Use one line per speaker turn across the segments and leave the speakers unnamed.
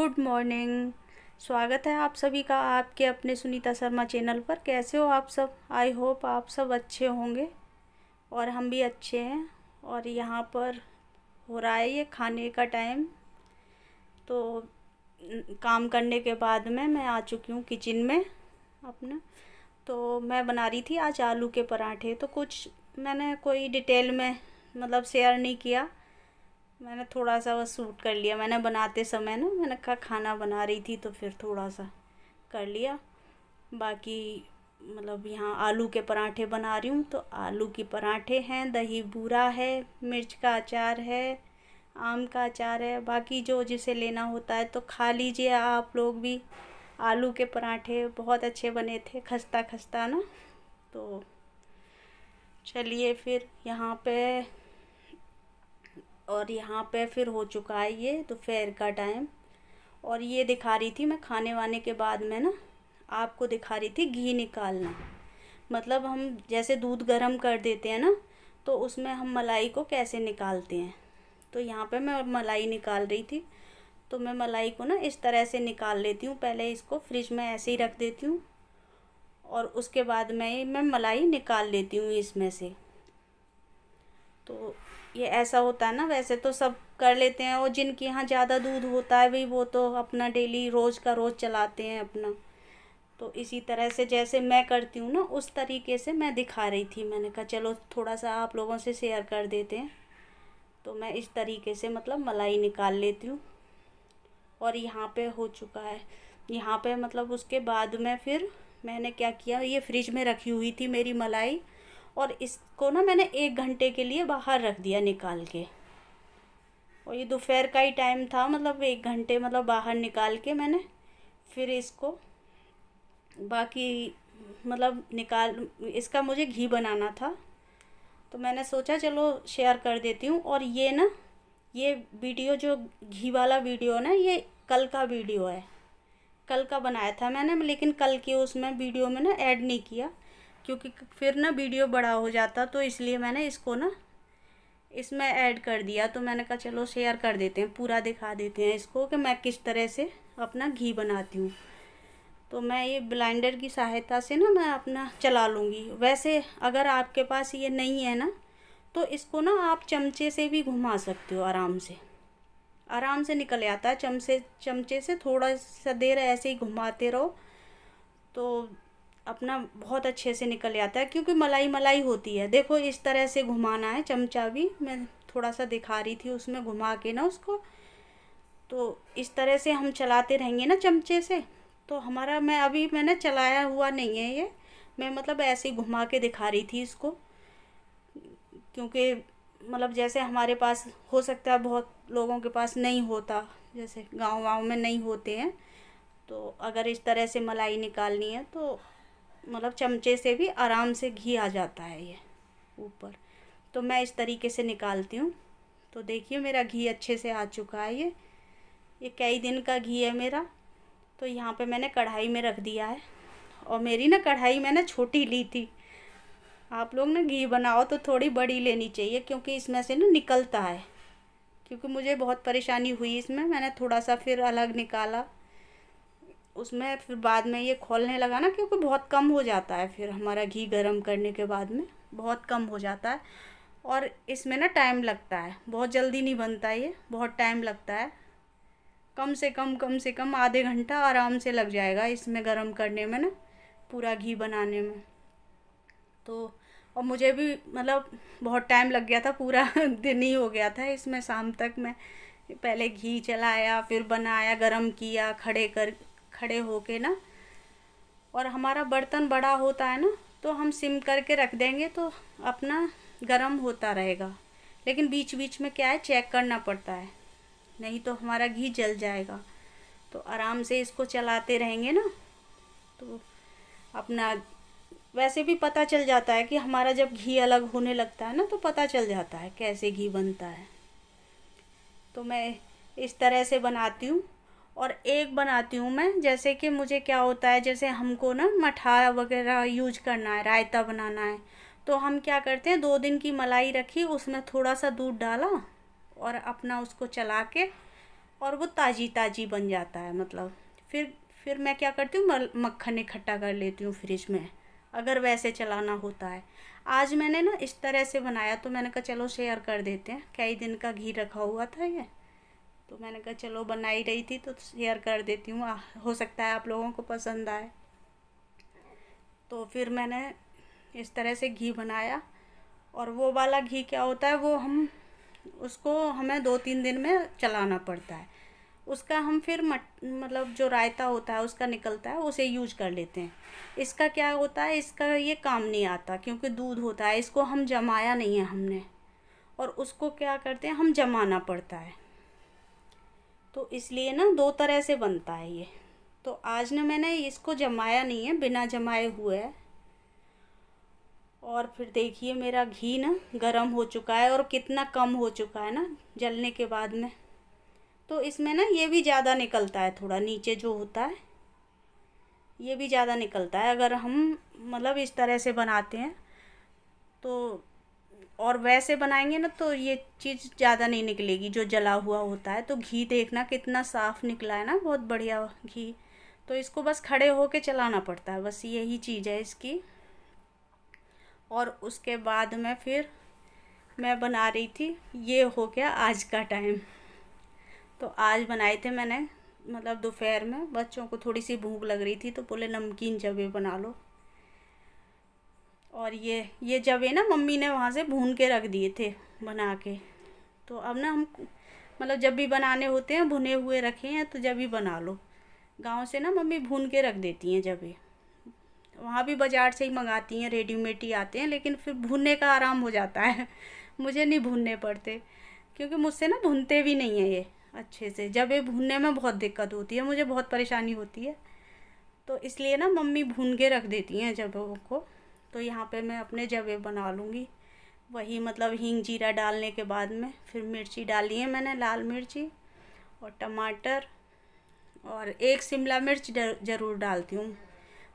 Good morning. स्वागत है आप सभी का आपके अपने सुनीता शर्मा चैनल पर। कैसे हो आप सब? आई होप आप सब अच्छे होंगे और हम भी अच्छे हैं। और यहाँ पर हो रहा है ये खाने का टाइम। तो काम करने के बाद में मैं आ चुकी हूँ किचन में अपना। तो मैं बना रही थी आज आलू के पराठे। तो कुछ मैंने कोई डिटेल में मतलब शेयर नहीं किया, मैंने थोड़ा सा बस शूट कर लिया। मैंने बनाते समय ना, मैंने कहा खाना बना रही थी तो फिर थोड़ा सा कर लिया। बाकी मतलब यहाँ आलू के पराठे बना रही हूँ। तो आलू के पराठे हैं, दही बूरा है, मिर्च का अचार है, आम का अचार है। बाकी जो जिसे लेना होता है तो खा लीजिए आप लोग भी। आलू के पराठे बहुत अच्छे बने थे, खस्ता खस्ता ना। तो चलिए फिर यहाँ पे, और यहाँ पे फिर हो चुका है ये दोपहर का टाइम। और ये दिखा रही थी मैं खाने वाने के बाद में ना, आपको दिखा रही थी घी निकालना। मतलब हम जैसे दूध गर्म कर देते हैं ना, तो उसमें हम मलाई को कैसे निकालते हैं। तो यहाँ पे मैं मलाई निकाल रही थी। तो मैं मलाई को ना इस तरह से निकाल लेती हूँ। पहले इसको फ्रिज में ऐसे ही रख देती हूँ और उसके बाद मैं मलाई निकाल लेती हूँ इसमें से। तो ये ऐसा होता है ना, वैसे तो सब कर लेते हैं, और जिनके यहाँ ज़्यादा दूध होता है भाई वो तो अपना डेली रोज़ का रोज़ चलाते हैं अपना। तो इसी तरह से जैसे मैं करती हूँ ना, उस तरीके से मैं दिखा रही थी। मैंने कहा चलो थोड़ा सा आप लोगों से शेयर कर देते हैं। तो मैं इस तरीके से मतलब मलाई निकाल लेती हूँ। और यहाँ पे हो चुका है। यहाँ पे मतलब उसके बाद में फिर मैंने क्या किया, ये फ्रिज में रखी हुई थी मेरी मलाई, और इसको ना मैंने 1 घंटे के लिए बाहर रख दिया निकाल के। और ये दोपहर का ही टाइम था, मतलब 1 घंटे मतलब बाहर निकाल के मैंने फिर इसको बाकी मतलब निकाल, इसका मुझे घी बनाना था। तो मैंने सोचा चलो शेयर कर देती हूँ। और ये ना, ये वीडियो जो घी वाला वीडियो ना, ये कल का वीडियो है, कल का बनाया था मैंने। लेकिन कल के उसमें वीडियो में ना ऐड नहीं किया, क्योंकि फिर ना वीडियो बड़ा हो जाता। तो इसलिए मैंने इसको ना इसमें ऐड कर दिया। तो मैंने कहा चलो शेयर कर देते हैं, पूरा दिखा देते हैं इसको कि मैं किस तरह से अपना घी बनाती हूँ। तो मैं ये ब्लेंडर की सहायता से ना मैं अपना चला लूँगी। वैसे अगर आपके पास ये नहीं है ना, तो इसको ना आप चमचे से भी घुमा सकते हो, आराम से निकल आता है। चमचे से थोड़ा सा देर ऐसे ही घुमाते रहो तो अपना बहुत अच्छे से निकल आता है, क्योंकि मलाई मलाई होती है। देखो इस तरह से घुमाना है, चमचा भी मैं थोड़ा सा दिखा रही थी उसमें घुमा के ना उसको। तो इस तरह से हम चलाते रहेंगे ना चमचे से, तो हमारा, मैंने चलाया हुआ नहीं है ये, मैं मतलब ऐसे ही घुमा के दिखा रही थी इसको। क्योंकि मतलब जैसे हमारे पास हो सकता है बहुत लोगों के पास नहीं होता, जैसे गाँव में नहीं होते हैं। तो अगर इस तरह से मलाई निकालनी है तो मतलब चमचे से भी आराम से घी आ जाता है ये ऊपर। तो मैं इस तरीके से निकालती हूँ। तो देखिए मेरा घी अच्छे से आ चुका है। ये कई दिन का घी है मेरा। तो यहाँ पे मैंने कढ़ाई में रख दिया है। और मेरी ना कढ़ाई मैंने छोटी ली थी। आप लोग ना घी बनाओ तो थोड़ी बड़ी लेनी चाहिए, क्योंकि इसमें से ना निकलता है। क्योंकि मुझे बहुत परेशानी हुई इसमें, मैंने थोड़ा सा फिर अलग निकाला उसमें। फिर बाद में ये खोलने लगा ना, क्योंकि बहुत कम हो जाता है फिर हमारा घी गर्म करने के बाद में बहुत कम हो जाता है। और इसमें ना टाइम लगता है, बहुत जल्दी नहीं बनता, ये बहुत टाइम लगता है। कम से कम आधे घंटा आराम से लग जाएगा इसमें गर्म करने में ना, पूरा घी बनाने में। तो और मुझे भी मतलब बहुत टाइम लग गया था, पूरा दिन ही हो गया था इसमें। शाम तक मैं पहले घी चलाया, फिर बनाया, गरम किया, खड़े होके ना। और हमारा बर्तन बड़ा होता है ना, तो हम सिम करके रख देंगे तो अपना गरम होता रहेगा। लेकिन बीच बीच में क्या है, चेक करना पड़ता है, नहीं तो हमारा घी जल जाएगा। तो आराम से इसको चलाते रहेंगे ना, तो अपना वैसे भी पता चल जाता है कि हमारा जब घी अलग होने लगता है ना, तो पता चल जाता है कैसे घी बनता है। तो मैं इस तरह से बनाती हूँ। और एक बनाती हूँ मैं, जैसे कि मुझे क्या होता है, जैसे हमको ना मठा वगैरह यूज करना है, रायता बनाना है। तो हम क्या करते हैं, 2 दिन की मलाई रखी, उसमें थोड़ा सा दूध डाला और अपना उसको चला के और वो ताज़ी ताज़ी बन जाता है। मतलब फिर मैं क्या करती हूँ, मक्खन इकट्ठा कर लेती हूँ फ्रिज में, अगर वैसे चलाना होता है। आज मैंने ना इस तरह से बनाया, तो मैंने कहा चलो शेयर कर देते हैं। कई दिन का घी रखा हुआ था ये, तो मैंने कहा चलो बना ही रही थी तो शेयर कर देती हूँ, हो सकता है आप लोगों को पसंद आए। तो फिर मैंने इस तरह से घी बनाया। और वो वाला घी क्या होता है, वो उसको हमें 2-3 दिन में चलाना पड़ता है। उसका हम फिर मतलब जो रायता होता है उसका निकलता है, उसे यूज कर लेते हैं। इसका क्या होता है, इसका ये काम नहीं आता क्योंकि दूध होता है, इसको हम जमाया नहीं है हमने, और उसको क्या करते हैं हम जमाना पड़ता है। तो इसलिए ना 2 तरह से बनता है ये। तो आज ना मैंने इसको जमाया नहीं है, बिना जमाए हुए है। और फिर देखिए मेरा घी ना गरम हो चुका है, और कितना कम हो चुका है ना जलने के बाद में। तो इसमें ना ये भी ज़्यादा निकलता है, थोड़ा नीचे जो होता है ये भी ज़्यादा निकलता है अगर हम मतलब इस तरह से बनाते हैं तो। और वैसे बनाएंगे ना तो ये चीज़ ज़्यादा नहीं निकलेगी जो जला हुआ होता है। तो घी देखना कितना साफ़ निकला है ना, बहुत बढ़िया घी। तो इसको बस खड़े होके चलाना पड़ता है, बस यही चीज़ है इसकी। और उसके बाद में फिर मैं बना रही थी, ये हो गया आज का टाइम। तो आज बनाए थे मैंने, मतलब दोपहर में बच्चों को थोड़ी सी भूख लग रही थी तो बोले नमकीन जवे बना लो। और ये जवे ना मम्मी ने वहाँ से भून के रख दिए थे बना के। तो अब ना हम मतलब जब भी बनाने होते हैं भुने हुए रखे हैं, तो जब भी बना लो। गांव से ना मम्मी भून के रख देती हैं जवे, वहाँ भी बाज़ार से ही मंगाती हैं, रेडीमेड ही आते हैं, लेकिन फिर भुनने का आराम हो जाता है। मुझे नहीं भूनने पड़ते क्योंकि मुझसे ना भुनते भी नहीं है ये अच्छे से। जब ये भूनने में बहुत दिक्कत होती है, मुझे बहुत परेशानी होती है। तो इसलिए ना मम्मी भून के रख देती हैं जबों को। तो यहाँ पे मैं अपने जवे बना लूँगी। वही मतलब हींग जीरा डालने के बाद में फिर मिर्ची डाली है मैंने, लाल मिर्ची और टमाटर, और 1 शिमला मिर्च ज़रूर डालती हूँ।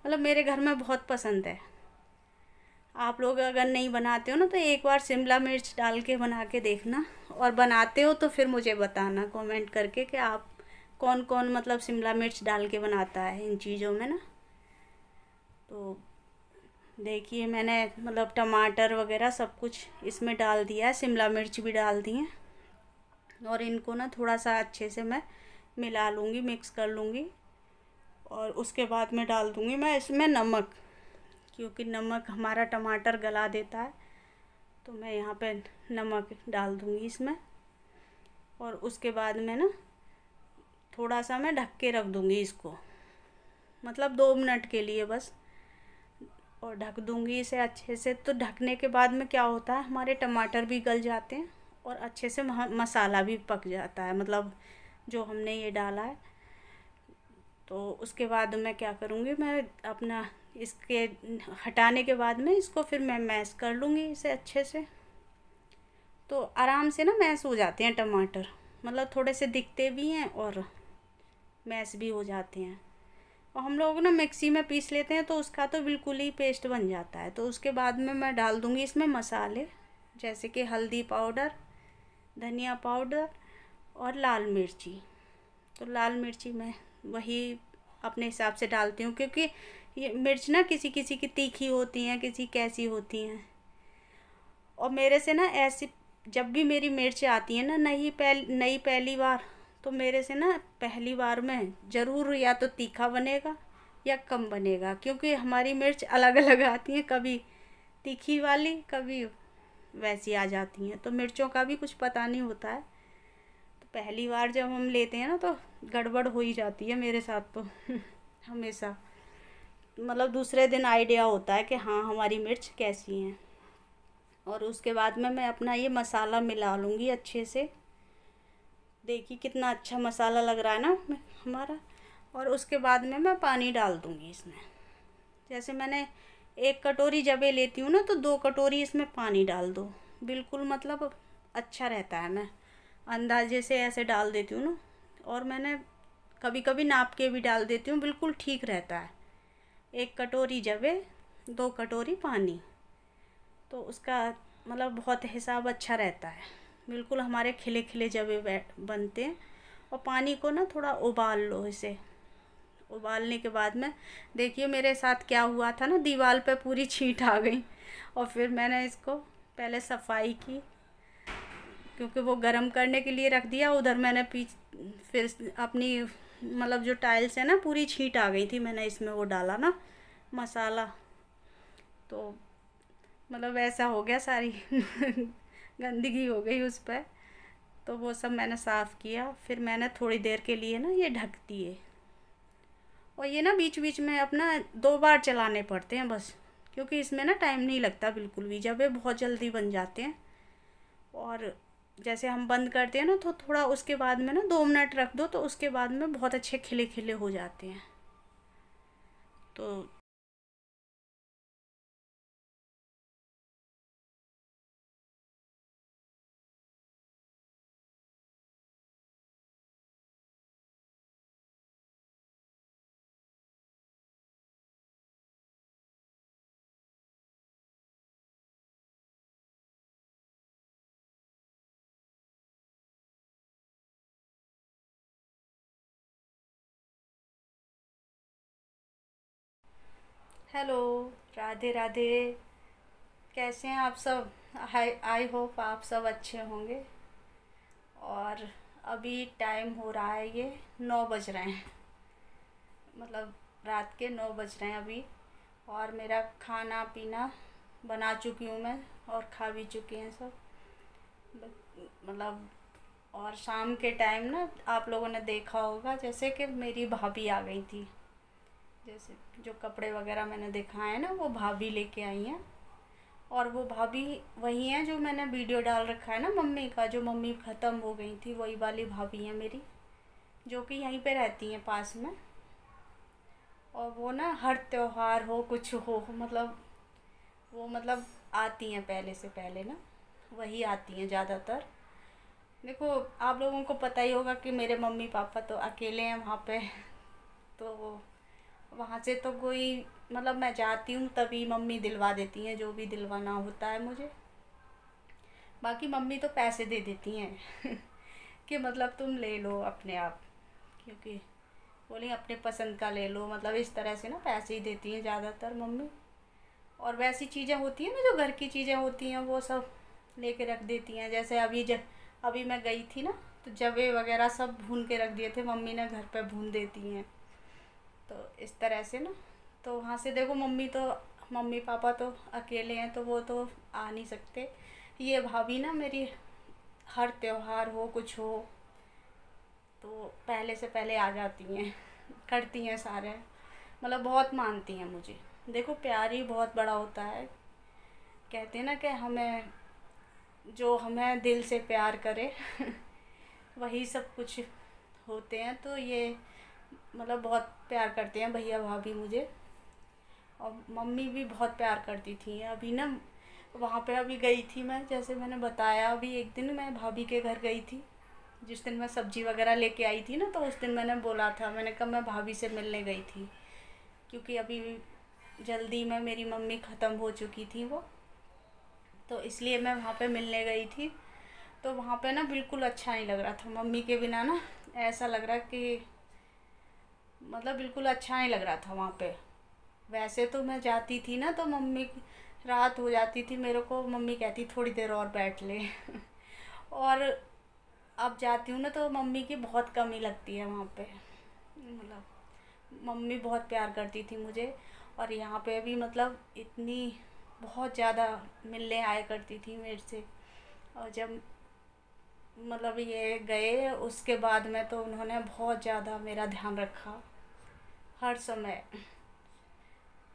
मतलब मेरे घर में बहुत पसंद है। आप लोग अगर नहीं बनाते हो ना तो एक बार शिमला मिर्च डाल के बना के देखना, और बनाते हो तो फिर मुझे बताना कमेंट करके कि आप कौन कौन मतलब शिमला मिर्च डाल के बनाता है इन चीज़ों में ना। तो देखिए मैंने मतलब टमाटर वगैरह सब कुछ इसमें डाल दिया है, शिमला मिर्च भी डाल दी है। और इनको ना थोड़ा सा अच्छे से मैं मिला लूँगी, मिक्स कर लूँगी। और उसके बाद में डाल दूँगी मैं इसमें नमक, क्योंकि नमक हमारा टमाटर गला देता है। तो मैं यहाँ पे नमक डाल दूँगी इसमें। और उसके बाद में ना थोड़ा सा मैं ढक के रख दूँगी इसको, मतलब 2 मिनट के लिए बस। और ढक दूँगी इसे अच्छे से। तो ढकने के बाद में क्या होता है, हमारे टमाटर भी गल जाते हैं और अच्छे से मसाला भी पक जाता है, मतलब जो हमने ये डाला है। तो उसके बाद मैं क्या करूँगी, मैं अपना इसके हटाने के बाद में इसको फिर मैं मैश कर लूँगी इसे अच्छे से। तो आराम से ना मैश हो जाते हैं टमाटर, मतलब थोड़े से दिखते भी हैं और मैश भी हो जाते हैं। और हम लोग ना मिक्सी में पीस लेते हैं तो उसका तो बिल्कुल ही पेस्ट बन जाता है। तो उसके बाद में मैं डाल दूँगी इसमें मसाले, जैसे कि हल्दी पाउडर, धनिया पाउडर और लाल मिर्ची। तो लाल मिर्ची मैं वही अपने हिसाब से डालती हूँ, क्योंकि ये मिर्च ना किसी किसी की तीखी होती हैं, किसी कैसी होती हैं। और मेरे से ना ऐसी जब भी मेरी मिर्च आती है ना नई पहली बार, तो मेरे से ना पहली बार में ज़रूर या तो तीखा बनेगा या कम बनेगा, क्योंकि हमारी मिर्च अलग अलग आती हैं, कभी तीखी वाली कभी वैसी आ जाती हैं। तो मिर्चों का भी कुछ पता नहीं होता है। तो पहली बार जब हम लेते हैं ना तो गड़बड़ हो ही जाती है मेरे साथ तो हमेशा। मतलब दूसरे दिन आइडिया होता है कि हाँ हमारी मिर्च कैसी हैं। और उसके बाद में मैं अपना ये मसाला मिला लूँगी अच्छे से। देखिए कितना अच्छा मसाला लग रहा है ना हमारा। और उसके बाद में मैं पानी डाल दूँगी इसमें। जैसे मैंने 1 कटोरी जबे लेती हूँ ना तो 2 कटोरी इसमें पानी डाल दो, बिल्कुल मतलब अच्छा रहता है। मैं अंदाजे से ऐसे डाल देती हूँ ना, और मैंने कभी कभी नाप के भी डाल देती हूँ, बिल्कुल ठीक रहता है। 1 कटोरी जबे 2 कटोरी पानी, तो उसका मतलब बहुत हिसाब अच्छा रहता है। बिल्कुल हमारे खिले खिले जबे बनते हैं। और पानी को ना थोड़ा उबाल लो इसे। उबालने के बाद में देखिए मेरे साथ क्या हुआ था ना, दीवार पे पूरी छींट आ गई। और फिर मैंने इसको पहले सफाई की, क्योंकि वो गर्म करने के लिए रख दिया। उधर मैंने फिर अपनी मतलब जो टाइल्स है ना, पूरी छींट आ गई थी। मैंने इसमें वो डाला ना मसाला, तो मतलब ऐसा हो गया, सारी गंदगी हो गई उस पर। तो वो सब मैंने साफ़ किया। फिर मैंने थोड़ी देर के लिए ना ये ढक दिए। और ये ना बीच बीच में अपना 2 बार चलाने पड़ते हैं बस, क्योंकि इसमें ना टाइम नहीं लगता बिल्कुल भी, जब ये बहुत जल्दी बन जाते हैं। और जैसे हम बंद करते हैं ना, तो थोड़ा उसके बाद में ना 2 मिनट रख दो, तो उसके बाद में बहुत अच्छे खिले खिले हो जाते हैं। तो हेलो, राधे राधे। कैसे हैं आप सब? आई होप आप सब अच्छे होंगे। और अभी टाइम हो रहा है, ये 9 बज रहे हैं, मतलब रात के 9 बज रहे हैं अभी। और मेरा खाना पीना बना चुकी हूँ मैं, और खा भी चुके हैं सब, मतलब। और शाम के टाइम ना आप लोगों ने देखा होगा, जैसे कि मेरी भाभी आ गई थी। जैसे जो कपड़े वगैरह मैंने दिखाए हैं ना, वो भाभी लेके आई हैं। और वो भाभी वही हैं जो मैंने वीडियो डाल रखा है ना मम्मी का, जो मम्मी ख़त्म हो गई थी, वही वाली भाभी हैं मेरी, जो कि यहीं पे रहती हैं पास में। और वो ना हर त्योहार हो कुछ हो, मतलब वो मतलब आती हैं पहले से पहले ना, वही आती हैं ज़्यादातर। देखो, आप लोगों को पता ही होगा कि मेरे मम्मी पापा तो अकेले हैं वहाँ पे। तो वहाँ से तो कोई, मतलब मैं जाती हूँ तभी मम्मी दिलवा देती हैं जो भी दिलवाना होता है मुझे। बाकी मम्मी तो पैसे दे देती हैं कि मतलब तुम ले लो अपने आप, क्योंकि बोली अपने पसंद का ले लो, मतलब इस तरह से ना पैसे ही देती हैं ज़्यादातर मम्मी। और वैसी चीज़ें होती हैं ना, जो घर की चीज़ें होती हैं, वो सब लेके रख देती हैं। जैसे अभी मैं गई थी ना, तो जवे वगैरह सब भून के रख दिए थे, मम्मी ने घर पे भून देती हैं। तो इस तरह से ना, तो वहाँ से देखो मम्मी पापा तो अकेले हैं, तो वो तो आ नहीं सकते। ये भाभी ना मेरी हर त्योहार हो कुछ हो, तो पहले से पहले आ जाती हैं, करती हैं सारे, मतलब बहुत मानती हैं मुझे। देखो, प्यार ही बहुत बड़ा होता है। कहते हैं ना कि जो हमें दिल से प्यार करे वही सब कुछ होते हैं। तो ये मतलब बहुत प्यार करते हैं भैया भाभी मुझे। और मम्मी भी बहुत प्यार करती थी। अभी ना वहाँ पे अभी गई थी मैं, जैसे मैंने बताया, अभी एक दिन मैं भाभी के घर गई थी, जिस दिन मैं सब्जी वगैरह लेके आई थी ना, तो उस दिन मैंने बोला था, मैंने कहा मैं भाभी से मिलने गई थी, क्योंकि अभी जल्दी में मेरी मम्मी ख़त्म हो चुकी थी वो, तो इसलिए मैं वहाँ पे मिलने गई थी। तो वहाँ पे ना बिल्कुल अच्छा नहीं लग रहा था मम्मी के बिना ना, ऐसा लग रहा कि मतलब बिल्कुल अच्छा नहीं लग रहा था वहाँ पे। वैसे तो मैं जाती थी ना, तो मम्मी रात हो जाती थी मेरे को, मम्मी कहती थोड़ी देर और बैठ ले और अब जाती हूँ ना, तो मम्मी की बहुत कमी लगती है वहाँ पे, मतलब मम्मी बहुत प्यार करती थी मुझे। और यहाँ पे भी मतलब इतनी बहुत ज़्यादा मिलने आया करती थी मेरे से। और जब मतलब ये गए उसके बाद में, तो उन्होंने बहुत ज़्यादा मेरा ध्यान रखा हर समय।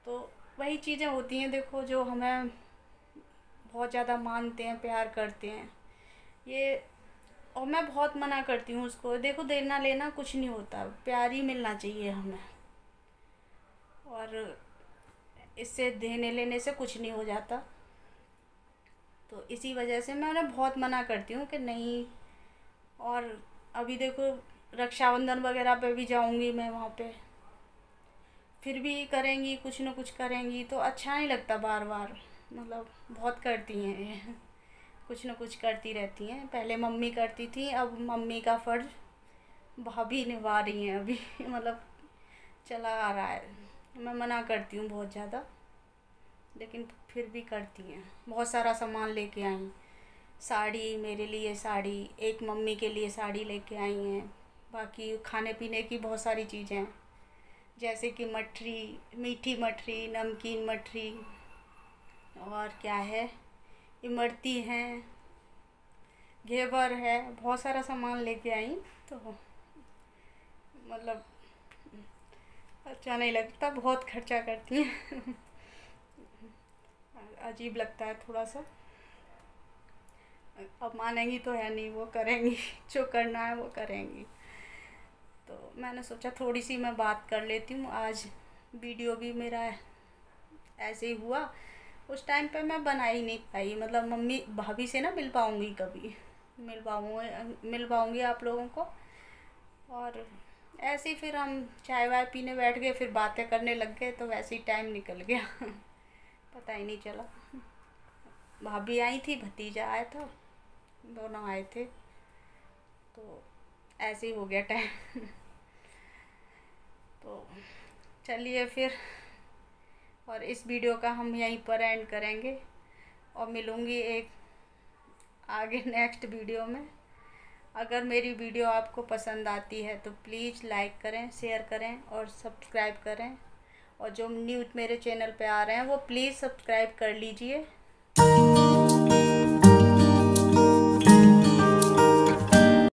तो वही चीज़ें होती हैं, देखो, जो हमें बहुत ज़्यादा मानते हैं, प्यार करते हैं ये। और मैं बहुत मना करती हूँ उसको, देखो देना लेना कुछ नहीं होता, प्यार ही मिलना चाहिए हमें। और इससे देने लेने से कुछ नहीं हो जाता। तो इसी वजह से मैं उन्हें बहुत मना करती हूँ कि नहीं। और अभी देखो, रक्षाबंधन वगैरह पे भी जाऊँगी मैं वहाँ पे, फिर भी करेंगी, कुछ न कुछ करेंगी, तो अच्छा नहीं लगता बार बार, मतलब बहुत करती हैं ये कुछ न कुछ करती रहती हैं। पहले मम्मी करती थी, अब मम्मी का फ़र्ज़ भाभी निभा रही हैं अभी मतलब चला आ रहा है। मैं मना करती हूँ बहुत ज़्यादा, लेकिन फिर भी करती हैं। बहुत सारा सामान लेके आई, साड़ी मेरे लिए, साड़ी एक मम्मी के लिए साड़ी लेके आई हैं। बाकी खाने पीने की बहुत सारी चीज़ें हैं, जैसे कि मठरी, मीठी मठरी, नमकीन मठरी, और क्या है, इमरती हैं, घेवर है, बहुत सारा सामान लेके आई। तो मतलब अच्छा नहीं लगता, बहुत खर्चा करती हैं अजीब लगता है थोड़ा सा। अब मानेंगी तो है नहीं, वो करेंगी जो करना है वो करेंगी। तो मैंने सोचा थोड़ी सी मैं बात कर लेती हूँ। आज वीडियो भी मेरा ऐसे ही हुआ, उस टाइम पे मैं बना ही नहीं पाई। मतलब मम्मी भाभी से ना मिल पाऊँगी, कभी मिल पाऊँगी आप लोगों को। और ऐसे ही फिर हम चाय वाय पीने बैठ गए, फिर बातें करने लग गए, तो वैसे ही टाइम निकल गया पता ही नहीं चला। भाभी आई थी, भतीजा आया था, दोनों आए थे, तो ऐसे ही हो गया टाइम तो चलिए फिर, और इस वीडियो का हम यहीं पर एंड करेंगे, और मिलूँगी एक आगे नेक्स्ट वीडियो में। अगर मेरी वीडियो आपको पसंद आती है तो प्लीज़ लाइक करें, शेयर करें और सब्सक्राइब करें। और जो न्यू मेरे चैनल पे आ रहे हैं वो प्लीज़ सब्सक्राइब कर लीजिए।